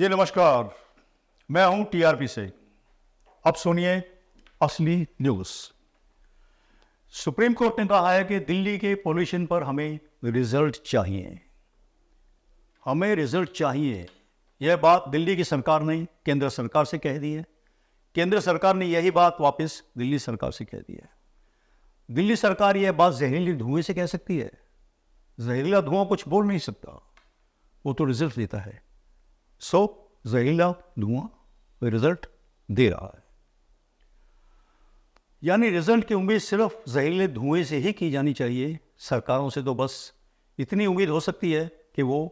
जी नमस्कार, मैं हूं टीआरपी से। अब सुनिए असली न्यूज़। सुप्रीम कोर्ट ने कहा है कि दिल्ली के पॉल्यूशन पर हमें रिजल्ट चाहिए। हमें रिजल्ट चाहिए, यह बात दिल्ली की सरकार ने केंद्र सरकार से कह दी है। केंद्र सरकार ने यही बात वापस दिल्ली सरकार से कह दी है। दिल्ली सरकार यह बात जहरीले धुएं से कह सकती है? जहरीला धुआं कुछ बोल नहीं सकता, वो तो रिजल्ट देता है। सो जहरीला धुआं रिजल्ट दे रहा है, यानी रिजल्ट की उम्मीद सिर्फ जहरीले धुएं से ही की जानी चाहिए। सरकारों से तो बस इतनी उम्मीद हो सकती है कि वो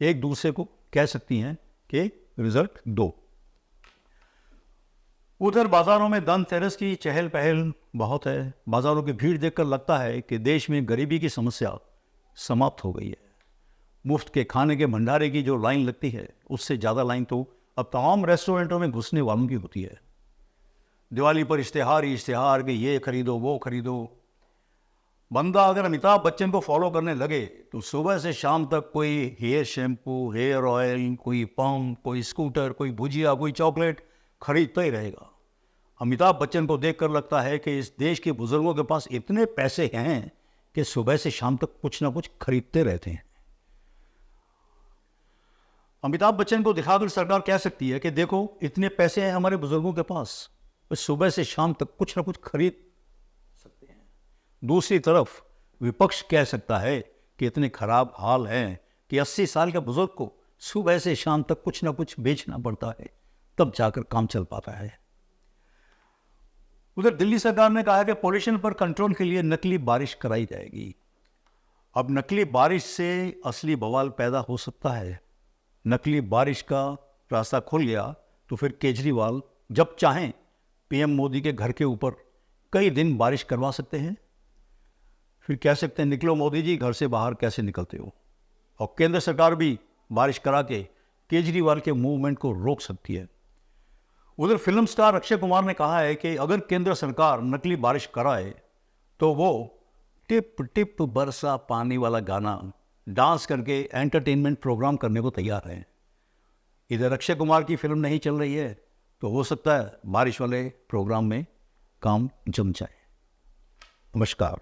एक दूसरे को कह सकती हैं कि रिजल्ट दो। उधर बाजारों में धनतेरस की चहल पहल बहुत है। बाजारों की भीड़ देखकर लगता है कि देश में गरीबी की समस्या समाप्त हो गई है। मुफ्त के खाने के भंडारे की जो लाइन लगती है, उससे ज़्यादा लाइन तो अब तमाम रेस्टोरेंटों में घुसने वालों की होती है। दिवाली पर इश्तेहार ही इश्तेहार कि ये खरीदो वो खरीदो। बंदा अगर अमिताभ बच्चन को फॉलो करने लगे तो सुबह से शाम तक कोई हेयर शैम्पू, हेयर ऑयल, कोई पंप, कोई स्कूटर, कोई भुजिया, कोई चॉकलेट खरीदता ही रहेगा। अमिताभ बच्चन को देखकर लगता है कि इस देश के बुजुर्गों के पास इतने पैसे हैं कि सुबह से शाम तक कुछ ना कुछ खरीदते रहते हैं। अमिताभ बच्चन को दिखाकर सरकार कह सकती है कि देखो इतने पैसे हैं हमारे बुजुर्गों के पास, वे सुबह से शाम तक कुछ ना कुछ खरीद सकते हैं। दूसरी तरफ विपक्ष कह सकता है कि इतने खराब हाल हैं कि 80 साल के बुजुर्ग को सुबह से शाम तक कुछ ना कुछ बेचना पड़ता है, तब जाकर काम चल पाता है। उधर दिल्ली सरकार ने कहा है कि पॉल्यूशन पर कंट्रोल के लिए नकली बारिश कराई जाएगी। अब नकली बारिश से असली बवाल पैदा हो सकता है। नकली बारिश का रास्ता खुल गया तो फिर केजरीवाल जब चाहें पीएम मोदी के घर के ऊपर कई दिन बारिश करवा सकते हैं। फिर कह सकते हैं निकलो मोदी जी, घर से बाहर कैसे निकलते हो। और केंद्र सरकार भी बारिश करा के केजरीवाल के मूवमेंट को रोक सकती है। उधर फिल्म स्टार अक्षय कुमार ने कहा है कि अगर केंद्र सरकार नकली बारिश कराए तो वो टिप टिप बरसा पानी वाला गाना डांस करके एंटरटेनमेंट प्रोग्राम करने को तैयार हैं। इधर अक्षय कुमार की फिल्म नहीं चल रही है तो हो सकता है बारिश वाले प्रोग्राम में काम जम जाए। नमस्कार।